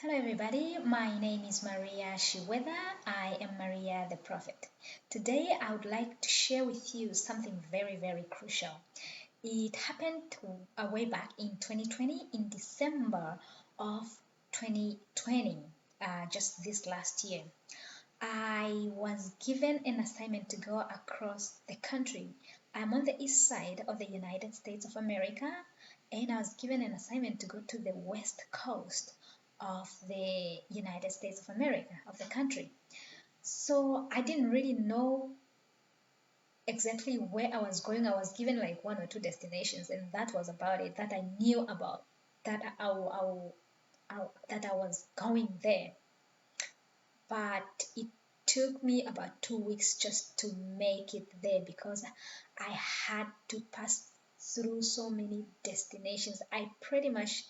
Hello, everybody. My name is Maria Shiweda. I am Maria the Prophet. Today, I would like to share with you something very, very crucial. It happened way back in 2020, in December of 2020, just this last year. I was given an assignment to go across the country. I'm on the east side of the United States of America, and I was given an assignment to go to the west coast of the United States of America, of the country. So I didn't really know exactly where I was going. I was given like one or two destinations, and that was about it that I knew about that that I was going there. But it took me about 2 weeks just to make it there because I had to pass through so many destinations. I pretty much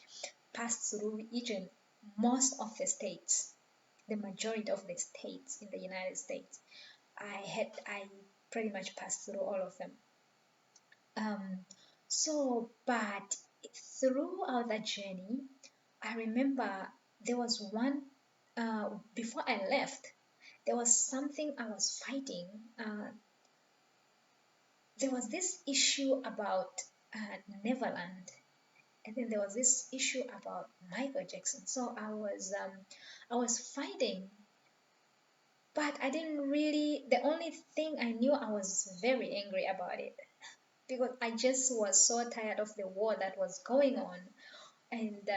passed through each and most of the states, the majority of the states in the United States. I pretty much passed through all of them. Um, but throughout that journey, I remember there was one, before I left, there was something I was fighting. There was this issue about Neverland, and then there was this issue about Michael Jackson. So I was fighting, but I didn't really. The only thing I knew, I was very angry about it because I just was so tired of the war that was going on, and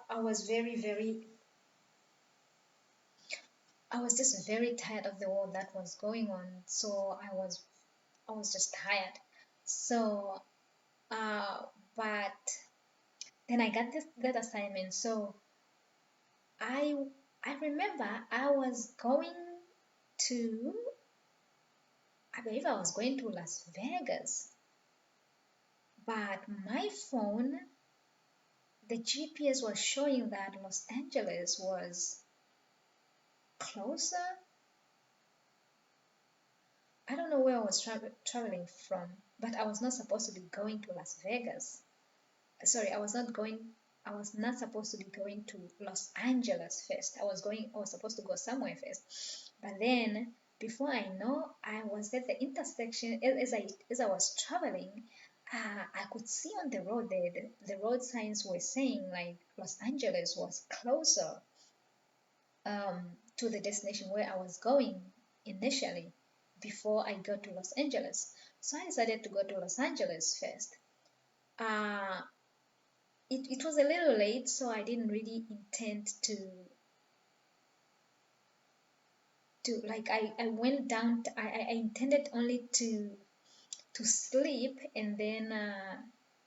I was I was just very tired of the war that was going on. So I was just tired. So, uh, but then I got that assignment. So I I remember I was going to, I believe I was going to Las Vegas, but my phone, the GPS was showing that Los Angeles was closer. I don't know where I was traveling from, but I was not supposed to be going to Las Vegas. Sorry, I was not supposed to be going to Los Angeles first. I was supposed to go somewhere first. But then, before I know, I was at the intersection. As I was traveling, I could see on the road the road signs were saying like Los Angeles was closer to the destination where I was going initially before I got to Los Angeles. So I decided to go to Los Angeles first. Uh, it was a little late, so I didn't really intend to like I went down. I intended only to sleep and then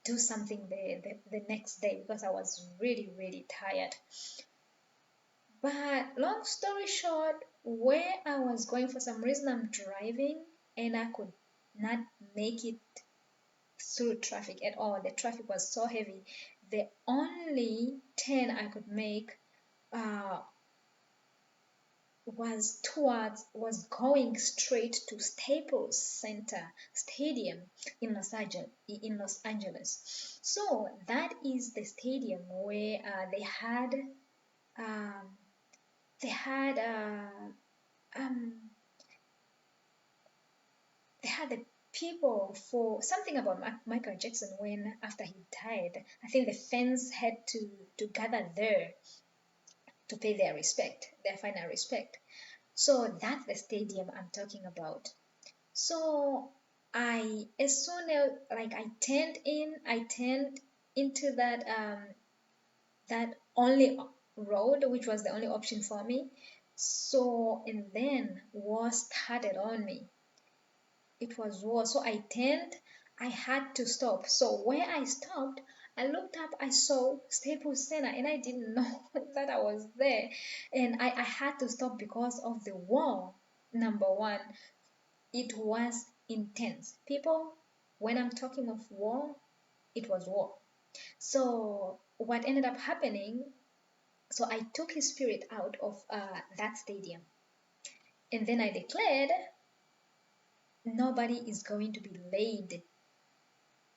do something the next day because I was really really tired. But long story short, where I was going, for some reason I'm driving and I could not make it through traffic at all. The traffic was so heavy. The only turn I could make uh, was going straight to Staples Center Stadium in Los Angeles. So that is the stadium where um, they had um, they had the people for something about Michael Jackson when after he died. I think the fans had to gather there to pay their respect, their final respect. So that's the stadium I'm talking about. So as soon as like I turned into that only road, which was the only option for me. So and then war started on me. It was war. So I turned, I had to stop. So where I stopped, I looked up, I saw Staples Center, and I didn't know that I was there. And I had to stop because of the war. Number one, it was intense. People, when I'm talking of war, it was war. So what ended up happening, so I took his spirit out of that stadium. And then I declared nobody is going to be laid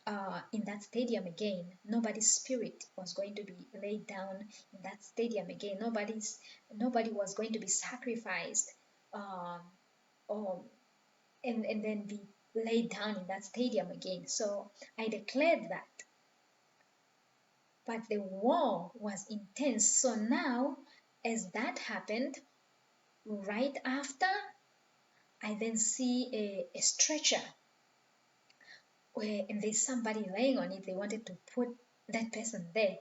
in that stadium again. Nobody's spirit was going to be laid down in that stadium again. Nobody was going to be sacrificed, um, or and then be laid down in that stadium again. So I declared that. But the war was intense. So now, as that happened, right after, I then see a stretcher where, and there's somebody laying on it. They wanted to put that person there.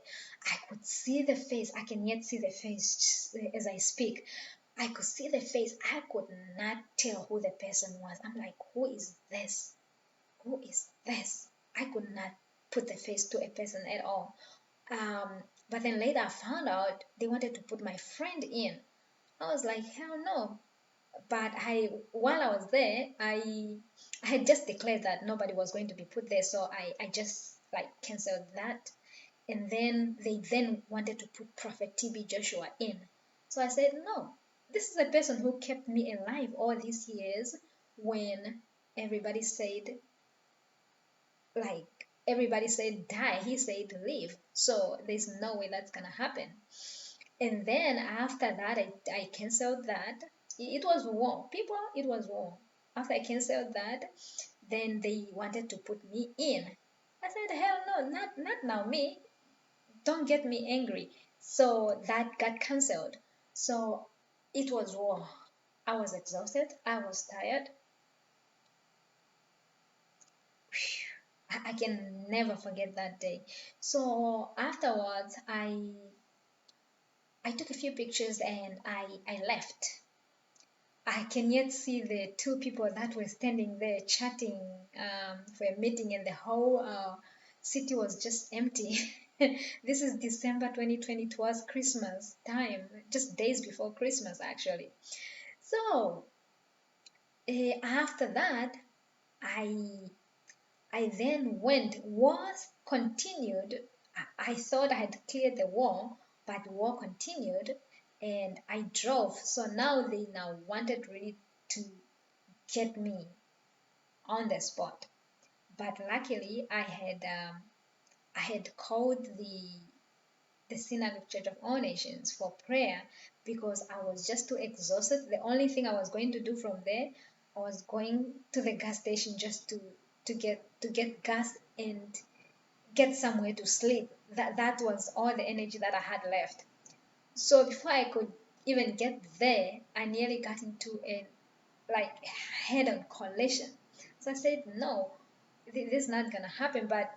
I could see the face. I can yet see the face as I speak. I could see the face. I could not tell who the person was. I'm like, who is this? Who is this? I could not put the face to a person at all. Um, but then later I found out they wanted to put my friend in. I was like, hell no. But while I was there, I had just declared that nobody was going to be put there, so I just like canceled that. And then they then wanted to put Prophet TB Joshua in. So I said, no, this is a person who kept me alive all these years when everybody said, everybody said die, he said live. So there's no way that's gonna happen. And then after that, I canceled that. It was war. People, it was war. After I canceled that, then they wanted to put me in. I said, hell no, not now, me. Don't get me angry. So that got cancelled. So it was war. I was exhausted. I was tired. I can never forget that day. So afterwards, I took a few pictures and I left. I can yet see the two people that were standing there chatting for a meeting, and the whole city was just empty. This is December 2020. It was Christmas time, just days before Christmas, actually. So after that, I I then went. Wars continued. I thought I had cleared the war, but war continued, and I drove. So now they now wanted really to get me on the spot. But luckily, I had called the Synagogue Church of All Nations for prayer because I was just too exhausted. The only thing I was going to do from there, I was going to the gas station just to get gas and get somewhere to sleep. That was all the energy that I had left. So before I could even get there, I nearly got into a head-on collision. So I said, no, this is not gonna happen. But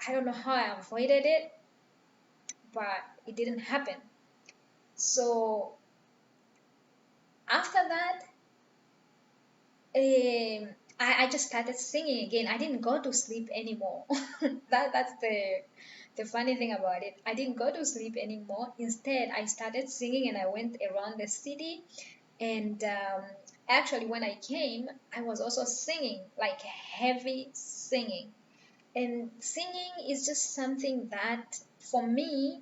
I don't know how I avoided it, but it didn't happen. So after that, I just started singing again. I didn't go to sleep anymore. That's the funny thing about it. I didn't go to sleep anymore. Instead, I started singing and I went around the city. And actually, when I came, I was also singing, like heavy singing. And singing is just something that, for me,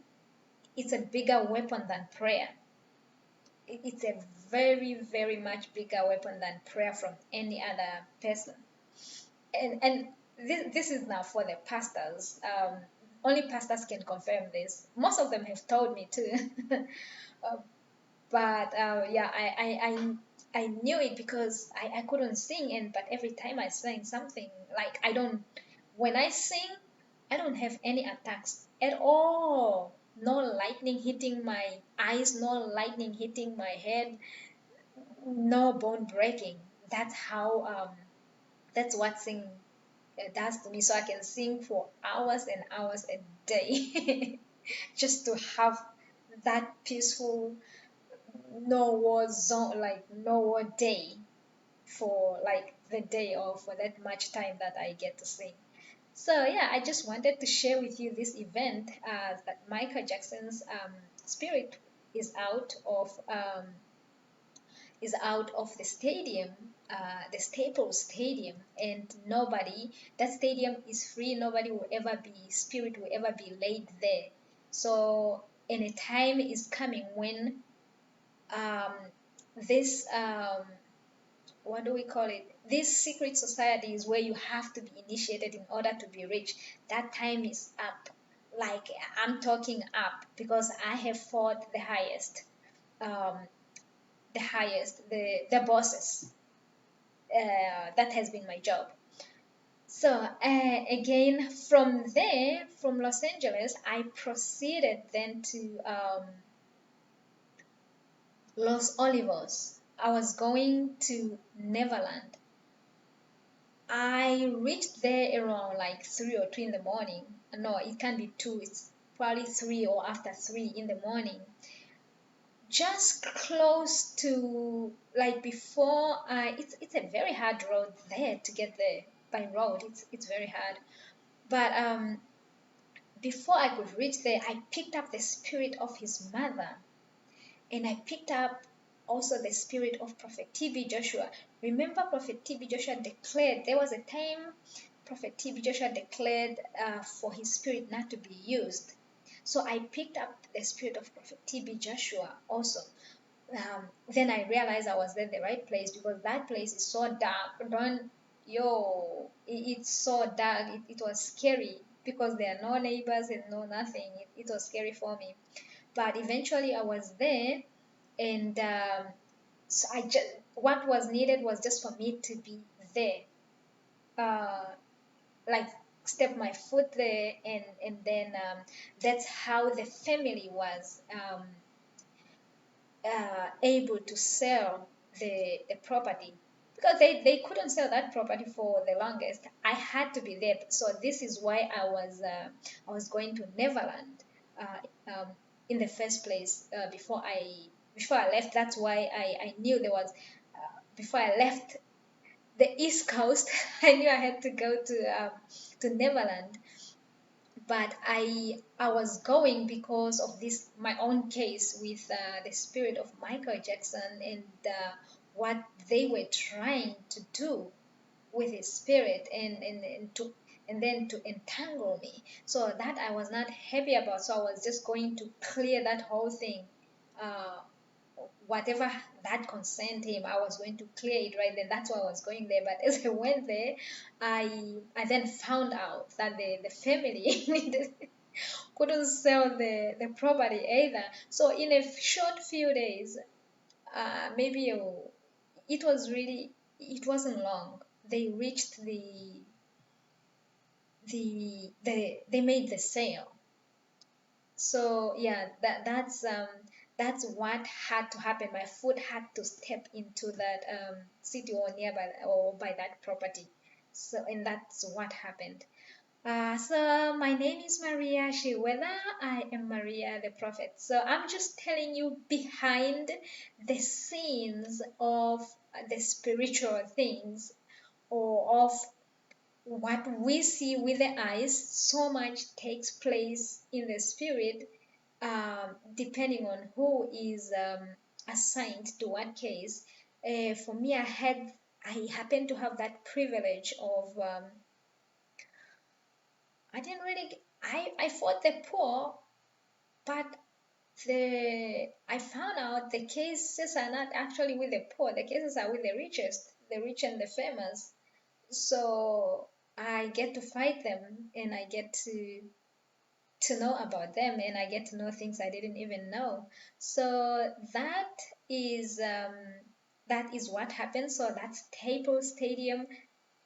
it's a bigger weapon than prayer. It's a very, very much bigger weapon than prayer from any other person. And this is now for the pastors. Only pastors can confirm this. Most of them have told me too. Uh, but yeah, I knew it because I couldn't sing, and but every time I sang something, like I don't, when I sing, I don't have any attacks at all. No lightning hitting my eyes, no lightning hitting my head, no bone breaking. That's how that's what singing does to me. So I can sing for hours and hours a day just to have that peaceful, no war zone, like no war day, for like the day or for that much time that I get to sing. So yeah, I just wanted to share with you this event, that Michael Jackson's spirit is out of the stadium, the Staples Stadium, and nobody. That stadium is free. Nobody will ever be spirit will ever be laid there. So, and a time is coming when um, this what do we call it? This secret society is where you have to be initiated in order to be rich. That time is up. Like I'm talking up because I have fought um, the bosses. That has been my job. So again, from there, from Los Angeles, I proceeded then to Los Olivos. I was going to Neverland. I reached there around like 3 or 2 in the morning. No, it can't be 2. It's probably 3 or after 3 in the morning. Just close to like before. It's a very hard road there to get there by road. It's very hard. But before I could reach there, I picked up the spirit of his mother, and I picked up also the spirit of Prophet TB Joshua. Remember, Prophet TB Joshua declared, there was a time Prophet TB Joshua declared for his spirit not to be used. So I picked up the spirit of Prophet TB Joshua also. Then I realized I was in the right place because that place is so dark. It's so dark. It was scary because there are no neighbors and no nothing. It was scary for me. But eventually I was there, and so what was needed was just for me to be there, uh, like step my foot there, and then that's how the family was able to sell the property because they couldn't sell that property for the longest. I had to be there, so this is why I was going to Neverland in the first place before I left. That's why I knew there was before I left the East Coast. I knew I had to go to Neverland, but I was going because of this my own case with the spirit of Michael Jackson and what they were trying to do with his spirit and then to entangle me. So that I was not happy about. So I was just going to clear that whole thing. Uh, Whatever that concerned him, I was going to clear it right then. That's why I was going there. But as I went there, I then found out that the family couldn't sell the property either. So in a short few days, maybe it wasn't long. They reached they made the sale. So yeah, that's what had to happen. My foot had to step into that city or nearby or by that property. So and that's what happened. So my name is Maria Shiweda. I am Maria the Prophet. So I'm just telling you behind the scenes of the spiritual things or of what we see with the eyes. So much takes place in the spirit, depending on who is assigned to what case. For me, I happen to have that privilege of I didn't really I fought the poor, but the I found out the cases are not actually with the poor. The cases are with the richest, the rich and the famous. So I get to fight them, and I get to know about them, and I get to know things I didn't even know. So that is what happened. So that's Staples Stadium.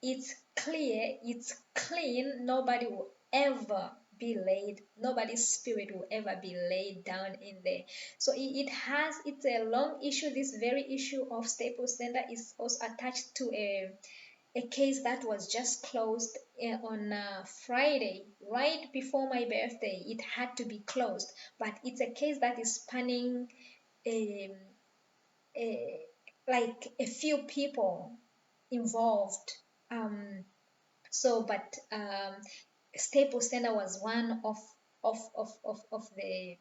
It's clear, it's clean. Nobody will ever be laid, nobody's spirit will ever be laid down in there. So it's a long issue. This very issue of Staples Center is also attached to a case that was just closed on Friday, right before my birthday. It had to be closed, but it's a case that is spanning um, a, like a few people involved. Um, but Staples Center was of the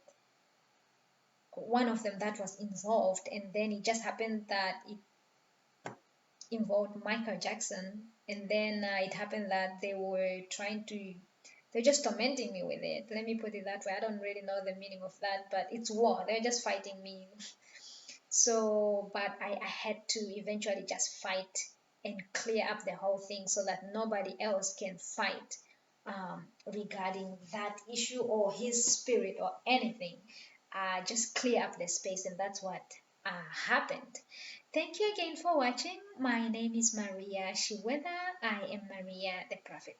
one of them that was involved, and then it just happened that it involved Michael Jackson, and then it happened that they're just tormenting me with it. Let me put it that way. I don't really know the meaning of that, but it's war. They're just fighting me. So, but I had to eventually just fight and clear up the whole thing so that nobody else can fight regarding that issue or his spirit or anything. Just clear up the space, and that's what happened. Thank you again for watching. My name is Maria Shiweda. I am Maria the Prophet.